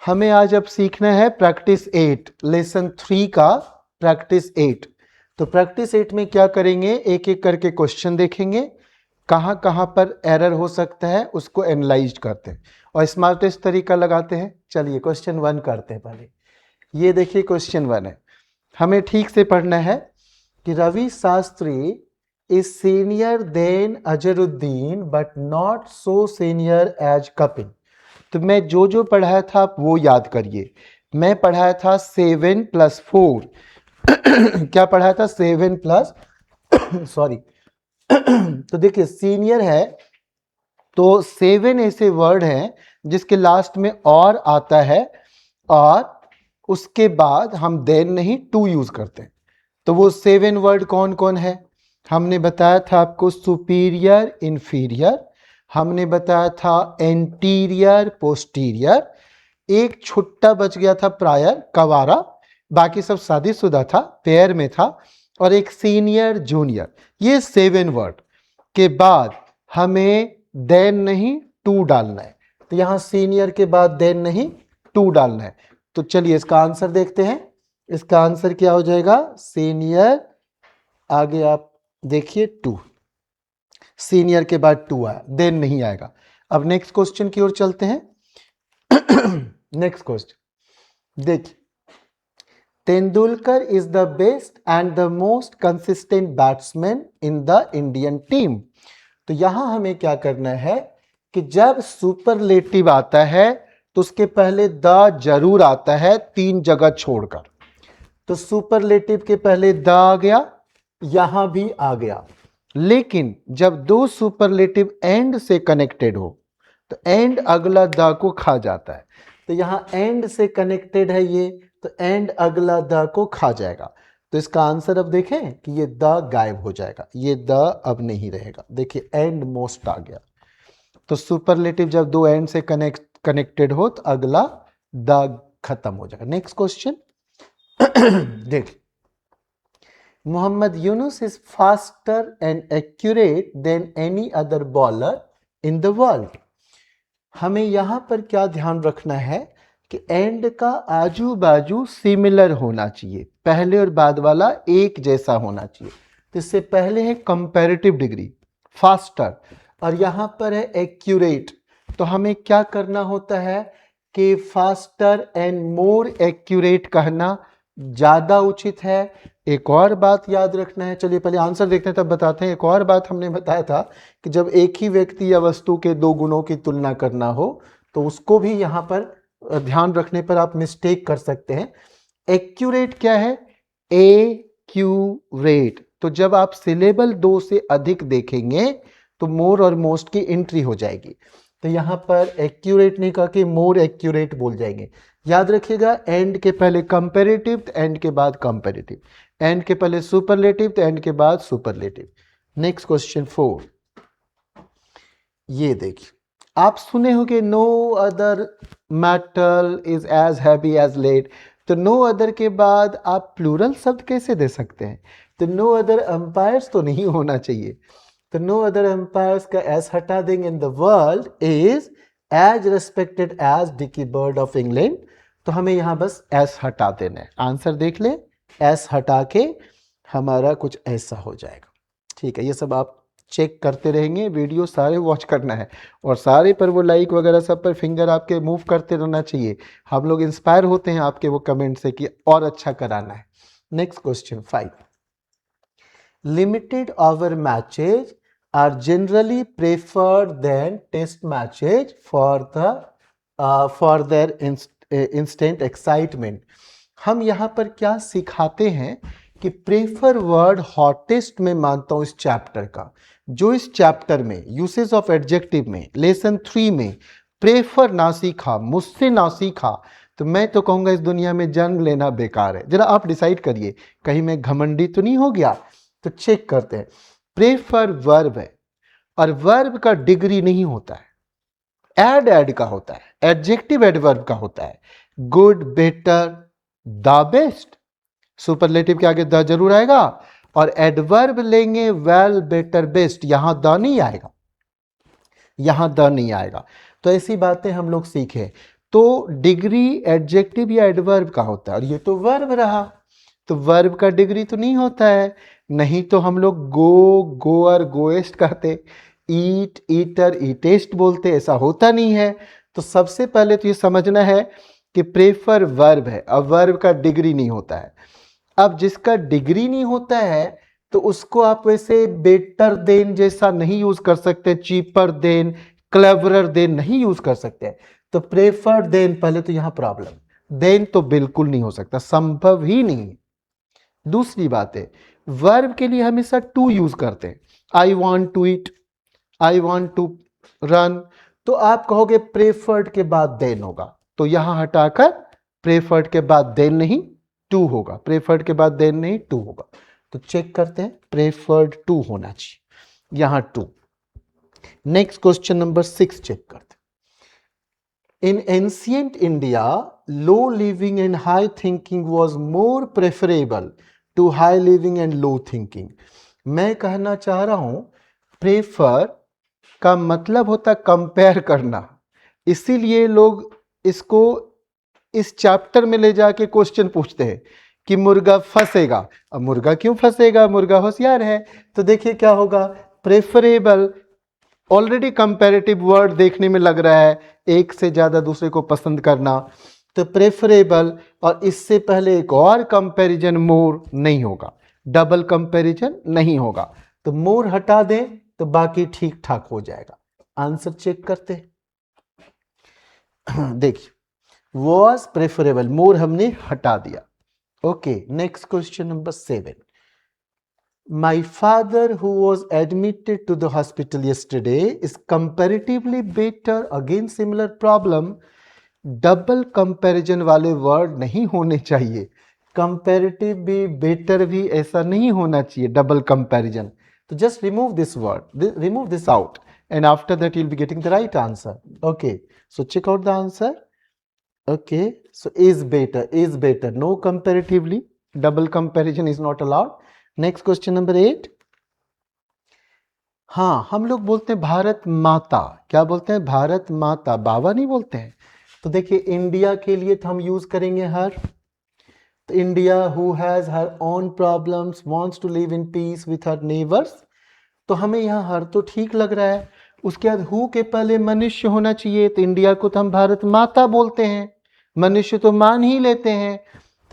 हमें आज अब सीखना है प्रैक्टिस 8, लेसन 3 का प्रैक्टिस 8। तो प्रैक्टिस 8 में क्या करेंगे, एक एक करके क्वेश्चन देखेंगे, कहाँ कहाँ पर एरर हो सकता है उसको एनालाइज करते हैं और स्मार्टेस्ट तरीका लगाते हैं। चलिए क्वेश्चन 1 करते हैं। पहले ये देखिए क्वेश्चन 1 है, हमें ठीक से पढ़ना है कि Ravi Shastri is senior than Azharuddin but not so senior as Kapil. तो मैं जो जो पढ़ाया था आप वो याद करिए। मैं पढ़ाया था 7 + 4 क्या पढ़ाया था, 7 प्लस सॉरी तो देखिए सीनियर है तो 7 ऐसे वर्ड हैं जिसके लास्ट में और आता है और उसके बाद हम देन नहीं टू यूज करते हैं। तो वो 7 वर्ड कौन कौन है, हमने बताया था आपको सुपीरियर इंफीरियर, हमने बताया था एंटीरियर पोस्टीरियर, एक छुट्टा बच गया था प्रायर कवारा, बाकी सब शादीशुदा था, पेयर में था, और एक सीनियर जूनियर। ये 7 वर्ड के बाद हमें देन नहीं टू डालना है। तो यहां सीनियर के बाद देन नहीं टू डालना है। तो चलिए इसका आंसर देखते हैं। इसका आंसर क्या हो जाएगा, सीनियर, आगे आप देखिए 2, सीनियर के बाद 2 आया, देन नहीं आएगा। अब नेक्स्ट क्वेश्चन की ओर चलते हैं। नेक्स्ट क्वेश्चन देखिए, Tendulkar is the best and the most consistent batsman in the Indian team. तो यहां हमें क्या करना है कि जब सुपरलेटिव आता है तो उसके पहले द जरूर आता है 3 जगह छोड़कर। तो सुपरलेटिव के पहले द आ गया, यहां भी आ गया, लेकिन जब दो सुपरलेटिव एंड से कनेक्टेड हो तो एंड अगला द को खा जाता है। तो यहां एंड से कनेक्टेड है ये, तो एंड अगला द को खा जाएगा। तो इसका आंसर अब देखें कि ये द गायब हो जाएगा, ये द अब नहीं रहेगा। देखिए एंड मोस्ट आ गया। तो सुपरलेटिव जब दो एंड से कनेक्टेड हो तो अगला द खत्म हो जाएगा। नेक्स्ट क्वेश्चन देखिए, Mohammad Yunus is faster and accurate than any other bowler in the world. हमें यहां पर क्या ध्यान रखना है कि एंड का आजू बाजू सिमिलर होना चाहिए, पहले और बाद वाला एक जैसा होना चाहिए। तो इससे पहले है कंपैरेटिव डिग्री फास्टर और यहां पर है एक्यूरेट। तो हमें क्या करना होता है कि फास्टर एंड मोर एक्यूरेट कहना ज्यादा उचित है। एक और बात याद रखना है, चलिए पहले आंसर देखते हैं तब बताते हैं। एक और बात हमने बताया था कि जब एक ही व्यक्ति या वस्तु के दो गुणों की तुलना करना हो तो उसको भी यहां पर ध्यान रखने पर आप मिस्टेक कर सकते हैं। एक्यूरेट क्या है, एक्यूरेट। तो जब आप सिलेबल 2 से अधिक देखेंगे तो मोर और मोस्ट की एंट्री हो जाएगी। तो यहां पर एक्यूरेट नहीं कहा कि मोर एक्यूरेट बोल जाएंगे। याद रखिएगा एंड के पहले कंपैरेटिव तो एंड के बाद कंपैरेटिव, एंड के पहले सुपरलेटिव तो एंड के बाद सुपरलेटिव। नेक्स्ट क्वेश्चन 4, ये देखिए, आप सुने हो कि no other metal is as heavy as lead. तो नो अदर के बाद आप प्लूरल शब्द कैसे दे सकते हैं। तो नो अदर एम्पायर्स तो नहीं होना चाहिए। तो नो अदर एम्पायर्स का एस हटा देंगे। In the world is as respected as Dickie Bird of England. तो हमें यहां बस एस हटा देना है। आंसर देख ले, एस हटा के हमारा कुछ ऐसा हो जाएगा। ठीक है, ये सब आप चेक करते रहेंगे, वीडियो सारे वॉच करना है और सारे पर वो लाइक वगैरह सब पर फिंगर आपके मूव करते रहना चाहिए। हम लोग इंस्पायर होते हैं आपके वो कमेंट से कि और अच्छा कराना है। Next question 5, limited over matches are generally preferred than test matches for their instant excitement. हम यहाँ पर क्या सिखाते हैं कि प्रेफर वर्ड हॉटेस्ट में मानता हूं इस चैप्टर का। जो इस चैप्टर में यूसेज ऑफ एडजेक्टिव में लेसन 3 में प्रेफर ना सीखा, मुझसे ना सीखा, तो मैं तो कहूंगा इस दुनिया में जन्म लेना बेकार है। जरा आप डिसाइड करिए कहीं मैं घमंडी तो नहीं हो गया। तो चेक करते हैं, प्रेफर वर्ब है और वर्ब का डिग्री नहीं होता है, एड का होता है, एडजेक्टिव एडवर्ब का होता है। Good, better, the best, superlative के आगे द जरूर आएगा, और एडवर्ब लेंगे वेल, बेटर, बेस्ट, यहां द नहीं आएगा, यहां द नहीं आएगा। तो ऐसी बातें हम लोग सीखे। तो डिग्री एडजेक्टिव या एडवर्ब का होता है, और ये तो वर्ब रहा, तो वर्ब का डिग्री तो नहीं होता है। नहीं तो हम लोग गो, गोअर, गोएस्ट कहते, ईट, ईटर, ईटेस्ट बोलते, ऐसा होता नहीं है। तो सबसे पहले तो ये समझना है कि प्रेफर वर्ब है, अब वर्ब का डिग्री नहीं होता है। अब जिसका डिग्री नहीं होता है तो उसको आप वैसे बेटर देन जैसा नहीं यूज कर सकते, चीपर देन, क्लेवरर देन नहीं यूज कर सकते। तो प्रेफर्ड देन, पहले तो यहां प्रॉब्लम, देन तो बिल्कुल नहीं हो सकता, संभव ही नहीं है। दूसरी बात है, वर्ब के लिए हमेशा टू यूज करते हैं, I want to eat, I want to run, तो आप कहोगे प्रेफर्ड के बाद देन होगा, तो यहां हटाकर प्रेफर्ड के बाद देन नहीं टू होगा, प्रेफर्ड के बाद देन नहीं टू होगा। तो चेक करते हैं, प्रेफर्ड टू होना चाहिए, यहां two. Next question number 6 check करते हैं। In ancient India low living and high thinking was more preferable to high living and low thinking. मैं कहना चाह रहा हूं प्रेफर का मतलब होता कंपेयर करना, इसीलिए लोग इसको इस चैप्टर में ले जाके क्वेश्चन पूछते हैं कि मुर्गा फंसेगा। अब मुर्गा क्यों फंसेगा, मुर्गा होशियार है। तो देखिए क्या होगा, प्रेफरेबल, ऑलरेडी कंपैरेटिव वर्ड देखने में लग रहा है, एक से ज्यादा दूसरे को पसंद करना, तो प्रेफरेबल, और इससे पहले एक और कंपैरिजन मोर नहीं होगा, डबल कंपैरिजन नहीं होगा, तो मोर हटा दें तो बाकी ठीक ठाक हो जाएगा। आंसर चेक करते हैं। देखिए, वॉज प्रेफरेबल, मोर हमने हटा दिया। Okay, next question number 7। My father, who was admitted to the hospital yesterday, is comparatively better. Again similar problem, double comparison वाले वर्ड नहीं होने चाहिए, कंपैरेटिव भी बेटर भी ऐसा नहीं होना चाहिए, डबल कंपैरिजन। तो just remove this word, remove this out, and after that you'll be getting the right answer. Okay, so check out the answer. Okay, so is better, no comparatively, double comparison is not allowed. Next question number 8। हाँ, हम लोग बोलते हैं भारत माता, क्या बोलते हैं, भारत माता, बाबा नहीं बोलते हैं। तो देखिए इंडिया के लिए तो हम यूज करेंगे हर, तो India who has her own problems wants to live in peace with her neighbours, तो हमें यहाँ हर तो ठीक लग रहा है। उसके बाद हु के पहले मनुष्य होना चाहिए, तो इंडिया को तो हम भारत माता बोलते हैं, मनुष्य तो मान ही लेते हैं,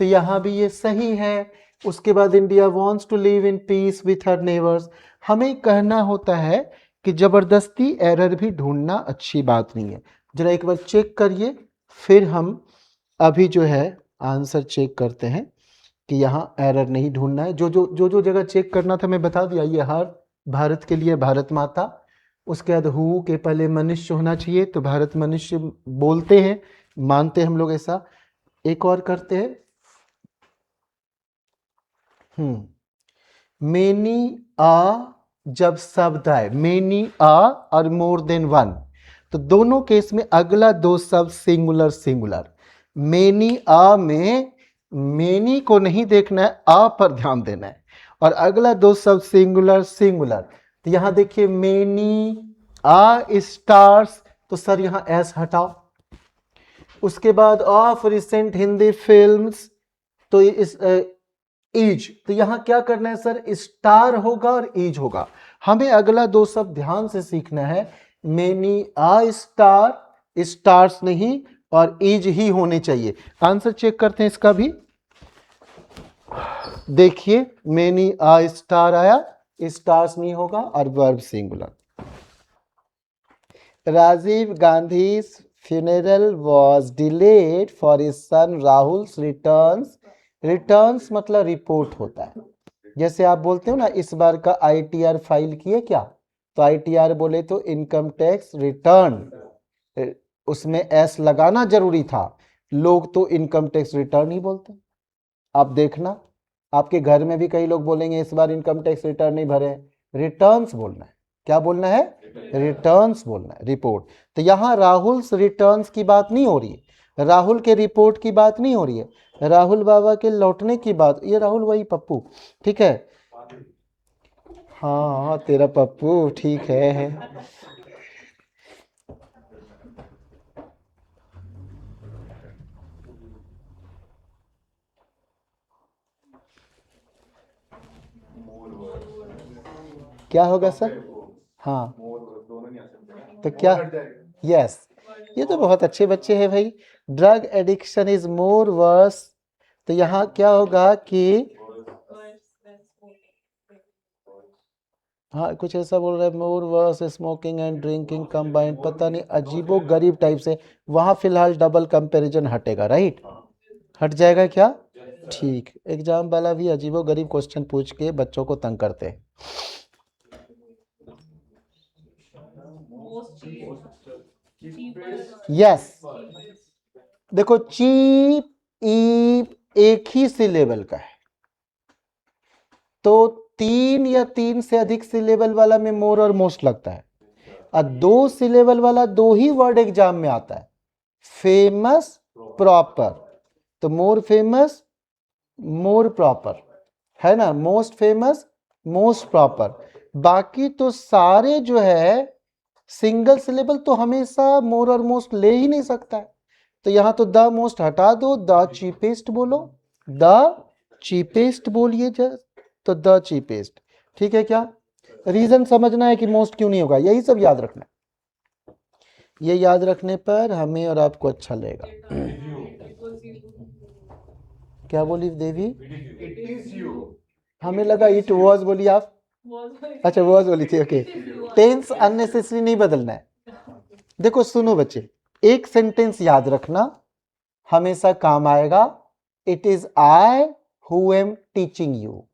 तो यहाँ भी ये सही है। उसके बाद India wants to live in peace with her neighbours, हमें कहना होता है कि जबरदस्ती एरर भी ढूंढना अच्छी बात नहीं है। जरा एक बार चेक करिए, फिर हम अभी जो है आंसर चेक करते हैं कि यहाँ एरर नहीं ढूंढना है। जो जगह चेक करना था मैं बता दिया, ये हर भारत के लिए भारत माता, उसके बाद हु के पहले मनुष्य होना चाहिए, तो भारत मनुष्य बोलते हैं, मानते हैं हम लोग ऐसा। एक और करते हैं, मेनी आ, जब शब्द आए मेनी आ और मोर देन वन, तो दोनों केस में अगला दो शब्द सिंगुलर सिंगुलर। मेनी आ में मेनी को नहीं देखना है, आ पर ध्यान देना है, और अगला दो शब्द सिंगुलर सिंगुलर। तो यहां देखिए मेनी आ स्टार्स, तो सर यहां एस हटाओ। उसके बाद ऑफ रिसेंट हिंदी फिल्म्स, तो इस ईज, तो यहां क्या करना है सर, स्टार होगा और ईज होगा। हमें अगला दो शब्द ध्यान से सीखना है, मेनी आ स्टार, स्टार्स नहीं, और ईज ही होने चाहिए। आंसर चेक करते हैं इसका भी, देखिए मेनी आ स्टार आया, स्टार्स नहीं होगा, और verb singular. Rajiv Gandhi funeral was delayed for his son Rahul's returns. Returns मतलब रिपोर्ट होता है, जैसे आप बोलते हो ना इस बार का ITR फाइल किए क्या, तो ITR बोले तो इनकम टैक्स रिटर्न, उसमें एस लगाना जरूरी था, लोग तो इनकम टैक्स रिटर्न ही बोलते हैं। आप देखना आपके घर में भी कई लोग बोलेंगे इस बार इनकम टैक्स रिटर्न नहीं भरे, रिटर्न्स बोलना है, क्या बोलना है, रिटर्न्स बोलना है, रिपोर्ट। तो यहाँ राहुल रिटर्न्स की बात नहीं हो रही है, राहुल के रिपोर्ट की बात नहीं हो रही है, राहुल बाबा के लौटने की बात। ये राहुल वही पप्पू, ठीक है, हाँ तेरा पप्पू ठीक है। क्या होगा सर? हाँ, तो क्या? यस, ये तो बहुत अच्छे बच्चे हैं भाई। Drug addiction is more verse, तो यहाँ क्या होगा कि हाँ कुछ ऐसा बोल रहा है, मोर verse smoking and drinking combined, पता नहीं अजीबो गरीब टाइप से। वहाँ फिलहाल डबल कंपैरिजन हटेगा, राइट? हट जाएगा क्या? ठीक, एग्जाम वाला भी अजीबो गरीब क्वेश्चन पूछ के बच्चों को तंग करते हैं। यस, देखो चीप ईप एक ही सिलेबल का है, तो 3 या 3 से अधिक सिलेबल वाला में मोर और मोस्ट लगता है, और 2 सिलेबल वाला 2 ही वर्ड एग्जाम में आता है, फेमस प्रॉपर। तो मोर फेमस मोर प्रॉपर है ना, मोस्ट फेमस मोस्ट प्रॉपर। बाकी तो सारे जो है सिंगल सिलेबल तो हमेशा मोर और मोस्ट ले ही नहीं सकता है, तो यहां तो द मोस्ट हटा दो, द चीपेस्ट बोलो, द चीपेस्ट बोलिए तो द चीपेस्ट। ठीक है क्या? रीजन समझना है कि मोस्ट क्यों नहीं होगा, यही सब याद रखना है। ये याद रखने पर हमें और आपको अच्छा लगेगा। क्या बोली देवी? हमें लगा इट वॉज बोली आप। अच्छा वॉज बोली थी, ओके। टेंस अननेसेसरी नहीं बदलना है। देखो सुनो बच्चे, एक सेंटेंस याद रखना, हमेशा काम आएगा। It is I who am teaching you,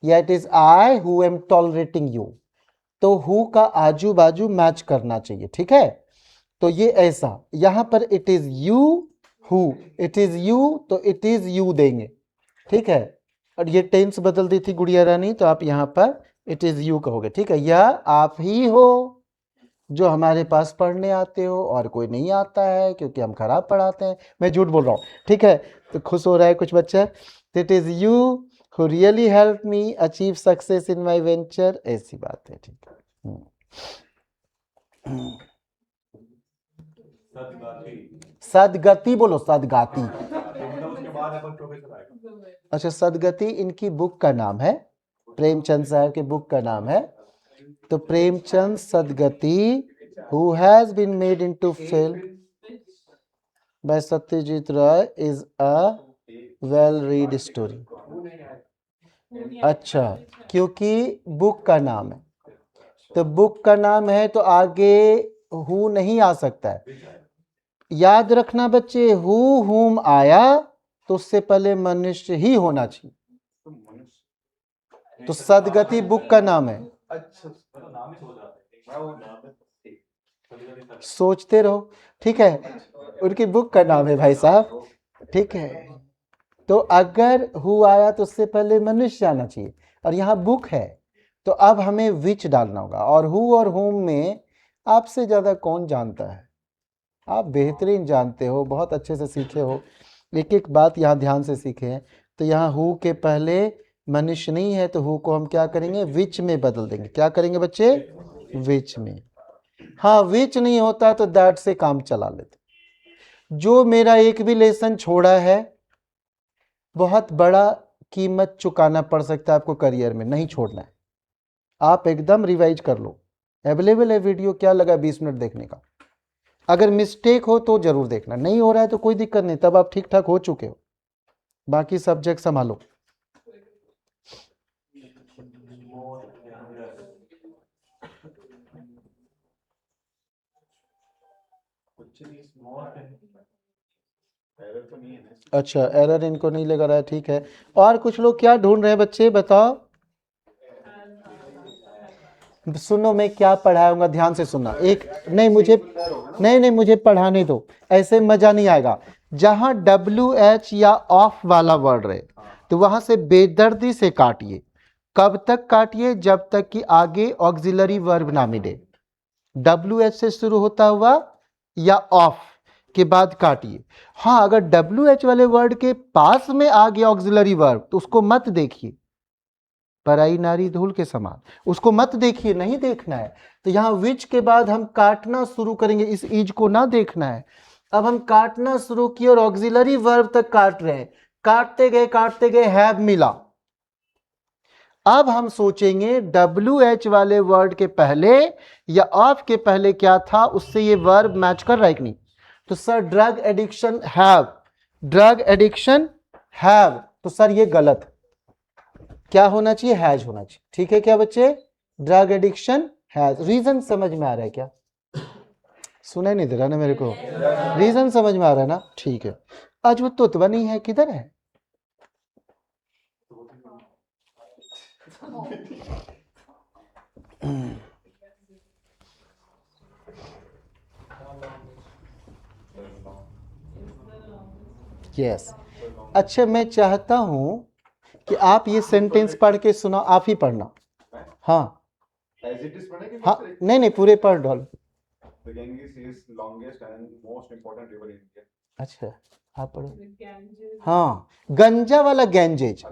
या it is I who am tolerating you, तो हु का आजू बाजू मैच करना चाहिए, ठीक है? तो ये ऐसा, यहां पर it is you who, it is you तो इट इज यू देंगे, ठीक है? और ये टेंस बदल दी थी गुड़िया रानी, तो आप यहां पर इट इज यू कहोगे, ठीक है? या आप ही हो जो हमारे पास पढ़ने आते हो, और कोई नहीं आता है क्योंकि हम खराब पढ़ाते हैं। मैं झूठ बोल रहा हूँ, ठीक है? तो खुश हो रहा है कुछ बच्चा। It is you who really help me achieve success in my venture, ऐसी बात है, ठीक है? सदगति बोलो, सदगाती। अच्छा, सदगति इनकी बुक का नाम है, प्रेमचंद साहब के बुक का नाम है। तो प्रेमचंद सदगति who has been made into film by Satyajit Ray is a well read story। अच्छा, क्योंकि बुक का नाम है, तो बुक का नाम है तो आगे हु नहीं आ सकता है। याद रखना बच्चे, हु हुम आया तो उससे पहले मनुष्य ही होना चाहिए, तो सदगति बुक का नाम है। सोचते रहो, ठीक है? उनकी बुक का नाम है भाई साहब, ठीक है? तो अगर हु आया तो उससे पहले मनुष्य आना चाहिए, और यहाँ बुक है, तो अब हमें विच डालना होगा। और हु और होम में आपसे ज्यादा कौन जानता है? आप बेहतरीन जानते हो, बहुत अच्छे से सीखे हो, एक एक बात यहाँ ध्यान से सीखे हैं। तो यहाँ हु के पहले मनुष्य नहीं है, तो हु को हम क्या करेंगे? विच में बदल देंगे। क्या करेंगे बच्चे? विच में। हाँ, विच नहीं होता तो दैट से काम चला लेते। जो मेरा एक भी लेसन छोड़ा है, बहुत बड़ा कीमत चुकाना पड़ सकता है आपको करियर में, नहीं छोड़ना है। आप एकदम रिवाइज कर लो, अवेलेबल है वीडियो, क्या लगा 20 मिनट देखने का। अगर मिस्टेक हो तो जरूर देखना, नहीं हो रहा है तो कोई दिक्कत नहीं, तब आप ठीक ठाक हो चुके हो, बाकी सब्जेक्ट संभालो। अच्छा, एरर इनको नहीं लग रहा है, ठीक है। और कुछ लोग क्या ढूंढ रहे हैं बच्चे, बताओ? सुनो, मैं क्या पढ़ाऊंगा, ध्यान से सुनना। एक नहीं, मुझे पढ़ाने दो, ऐसे मजा नहीं आएगा। जहां WH या ऑफ वाला वर्ड रहे तो वहां से बेदर्दी से काटिए। कब तक काटिए? जब तक कि आगे ऑक्सिलरी वर्ब ना मिले। WH से शुरू होता हुआ या ऑफ के बाद काटिए। हाँ, अगर WH वाले वर्ड के पास में आ गया ऑक्सिलरी वर्ब तो उसको मत देखिए, पराई नारी धूल के समान, उसको मत देखिए, नहीं देखना है। तो यहां विच के बाद हम काटना शुरू करेंगे, इस इज को ना देखना है। अब हम काटना शुरू किए और ऑक्सिलरी वर्ब तक काट रहे हैं, काटते गए हैव मिला। अब हम सोचेंगे WH वाले वर्ड के पहले या ऑफ के पहले क्या था, उससे ये वर्ब मैच कर रहा है कि नहीं। तो sir drug addiction have, drug addiction have, तो सर ये गलत, क्या होना चाहिए, हैज होना चाहिए। ठीक है क्या बच्चे, ड्रग एडिक्शन हैज। रीजन समझ में आ रहा है क्या, सुनाई नहीं दे रहा ना मेरे को, रीजन समझ में आ रहा है ना, ठीक है। आज वो तोतवा नहीं है, किधर है। यस अच्छा, मैं चाहता हूं कि आप ये सेंटेंस पढ़ के सुनाओ, आप ही पढ़ना। हाँ हाँ, नहीं पूरे पढ़ डाल। अच्छा आप पढ़ो। हाँ गंजा वाला गैंजेज,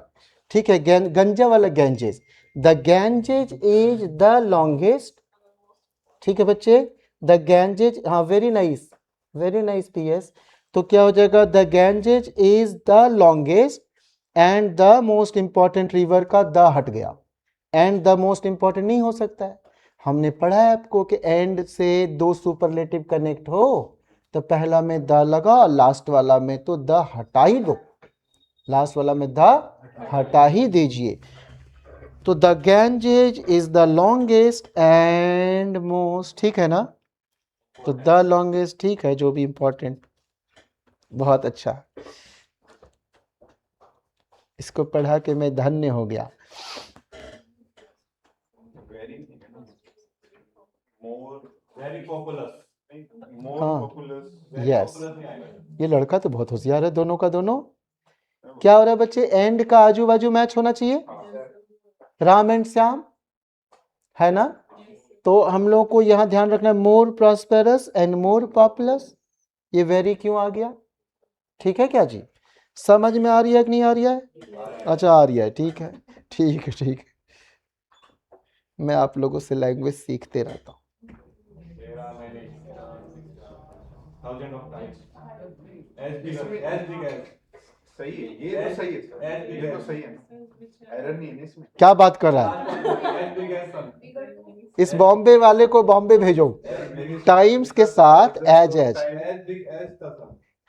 ठीक है, गंजा वाला Ganges, the Ganges is the longest. ठीक है बच्चे, द गैंजेज, हाँ वेरी नाइस PS। तो क्या हो जाएगा, the Ganges is the longest and the most important river का द हट गया, एंड द मोस्ट इंपॉर्टेंट नहीं हो सकता है। हमने पढ़ा है आपको कि एंड से दो सुपरलेटिव कनेक्ट हो तो पहला में द लगा, लास्ट वाला में तो द हटा ही दो, लास्ट वाला में द हटा ही दीजिए। तो the Ganges is the longest and most, ठीक है ना। तो द लॉन्गेस्ट ठीक है, जो भी इंपॉर्टेंट, बहुत अच्छा, इसको पढ़ा के मैं धन्य हो गया। हाँ यस, ये लड़का तो बहुत होशियार है, दोनों का दोनों। क्या हो रहा है बच्चे, एंड का आजू बाजू मैच होना चाहिए, राम एंड श्याम, है ना। तो हम लोग को यहां ध्यान रखना है, मोर प्रॉस्पेरस एंड मोर पॉपुलस, ये वेरी क्यों आ गया, ठीक है क्या जी, समझ में आ रही है कि नहीं आ रही है। अच्छा आ रही है, ठीक है ठीक है ठीक है, मैं आप लोगों से लैंग्वेज सीखते रहता हूँ। सही है, ये तो सही है सर, ये तो सही है ना, एरर नहीं है इसमें। क्या बात कर रहा है, इस बॉम्बे वाले को बॉम्बे भेजो, टाइम्स के साथ एज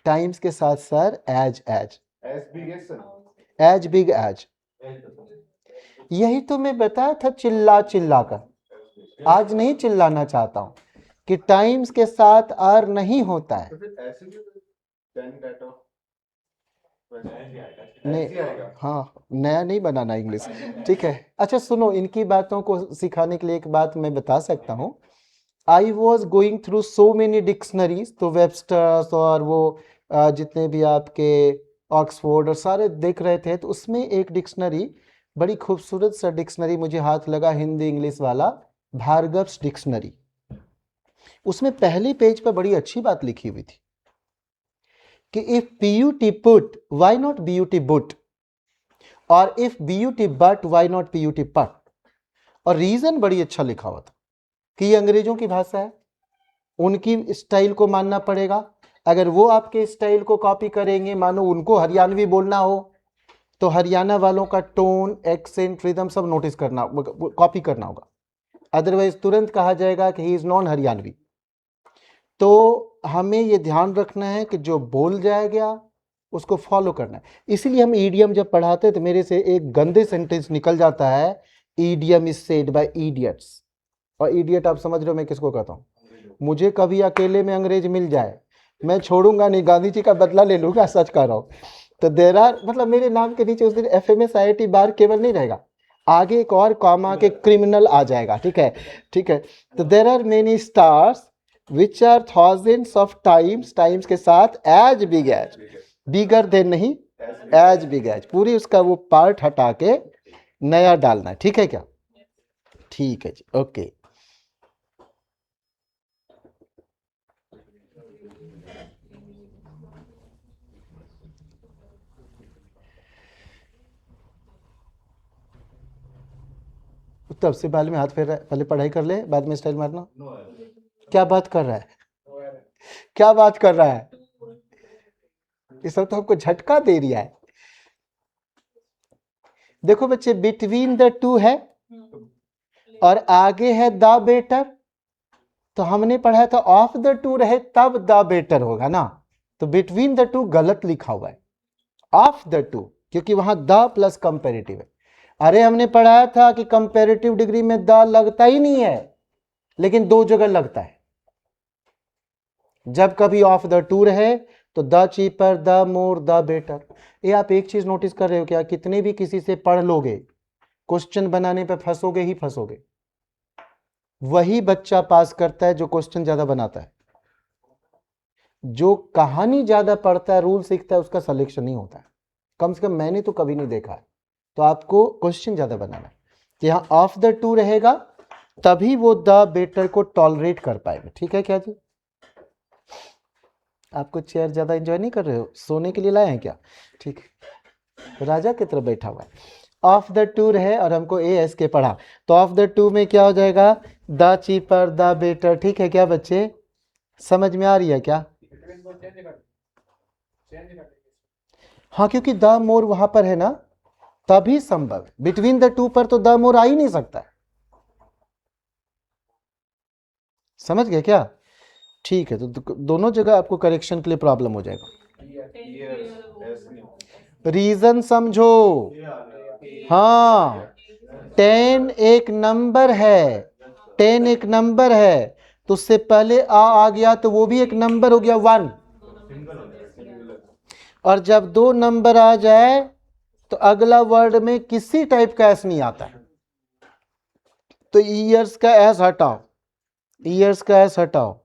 टाइम्स के साथ sir as as big as, यही तो मैं बताया था चिल्ला चिल्ला कर। आज नहीं चिल्लाना चाहता हूं कि टाइम्स के साथ आर नहीं होता है, नहीं हाँ, नया नहीं बनाना इंग्लिश, ठीक है। अच्छा सुनो, इनकी बातों को सिखाने के लिए एक बात मैं बता सकता हूँ। I was going through so many dictionaries, तो वेबस्टर्स और वो जितने भी आपके ऑक्सफोर्ड और सारे देख रहे थे, तो उसमें एक डिक्शनरी, बड़ी खूबसूरत सा डिक्शनरी मुझे हाथ लगा, हिंदी इंग्लिश वाला, भार्गव्स डिक्शनरी। उसमें पहले पेज पर बड़ी अच्छी बात लिखी हुई थी कि if PUT put why not BUT बुट, और if BUT but why not PUT पट। और रीजन बड़ी अच्छा लिखा हुआ था कि ये अंग्रेजों की भाषा है, उनकी स्टाइल को मानना पड़ेगा। अगर वो आपके स्टाइल को कॉपी करेंगे, मानो उनको हरियाणवी बोलना हो, तो हरियाणा वालों का टोन, एक्सेंट, रिदम सब नोटिस करना, कॉपी करना होगा, अदरवाइज तुरंत कहा जाएगा कि ही इज नॉन हरियाणवी। तो हमें ये ध्यान रखना है कि जो बोल जाया गया उसको फॉलो करना है। इसीलिए हम ईडियम जब पढ़ाते तो मेरे से एक गंदे सेंटेंस निकल जाता है, idiom is said bye idiots. और इडियट आप समझ रहे हो मैं किसको कहता हूँ, मुझे कभी अकेले में अंग्रेज मिल जाए मैं छोड़ूंगा नहीं, गांधी जी का बदला ले लूंगा, सच कह रहा हूँ। तो देर आर, मतलब मेरे नाम के नीचे उस दिन FMS IIT बार केवल नहीं रहेगा, आगे एक और कॉमा के क्रिमिनल आ जाएगा, ठीक है ठीक है। तो there are many stars which are thousands of times के साथ as big as, bigger than नहीं, एज बिग एज, पूरी उसका वो पार्ट हटा के नया डालना है, ठीक है क्या, ठीक है जी, ओके। तब से बाल में हाथ फेर रहा है, पहले पढ़ाई कर ले बाद में स्टाइल मारना। क्या बात कर रहा है, क्या बात कर रहा है, ये सब तो हमको झटका दे रहा है। देखो बच्चे, बिटवीन द टू है और आगे है द बेटर, तो हमने पढ़ा था ऑफ द टू रहे तब द बेटर होगा ना, तो बिटवीन द टू गलत लिखा हुआ है, ऑफ द टू, क्योंकि वहां द प्लस कंपेरेटिव है। अरे हमने पढ़ाया था कि कंपेरेटिव डिग्री में द लगता ही नहीं है, लेकिन दो जगह लगता है। जब कभी ऑफ द टू रहे तो the cheaper, the more, the better. ये आप एक चीज नोटिस कर रहे हो क्या, कितने भी किसी से पढ़ लोगे, क्वेश्चन बनाने पे फंसोगे ही फंसोगे। वही बच्चा पास करता है जो क्वेश्चन ज्यादा बनाता है। जो कहानी ज्यादा पढ़ता है, रूल सीखता है, उसका सिलेक्शन नहीं होता है। कम से कम मैंने तो कभी नहीं देखा है। तो आपको क्वेश्चन ज्यादा बनाना है। तो यहां ऑफ द टू रहेगा तभी वो द बेटर को टॉलरेट कर पाएगा। ठीक है क्या जी? आपको चेयर ज्यादा एंजॉय नहीं कर रहे हो, सोने के लिए लाए हैं क्या? ठीक है, राजा की तरह बैठा हुआ है। ऑफ द टू रहे और हमको ए एस के पढ़ा, तो ऑफ द टू में क्या हो जाएगा, द चीपर, द बेटर। ठीक है क्या बच्चे, समझ में आ रही है क्या? हाँ, क्योंकि द मोर वहां पर है ना, तभी संभव। बिटवीन द टू पर तो द मोर आ ही नहीं सकता है। समझ गए क्या? ठीक है, तो दोनों जगह आपको करेक्शन के लिए प्रॉब्लम हो जाएगा। रीजन समझो। हाँ, 10 एक नंबर है, 10 एक नंबर है, तो उससे पहले आ गया तो वो भी एक नंबर हो गया 1। और जब दो नंबर आ जाए तो अगला वर्ड में किसी टाइप का एस नहीं आता है। तो ईयर्स का एस हटाओ, ईयर्स का एस हटाओ,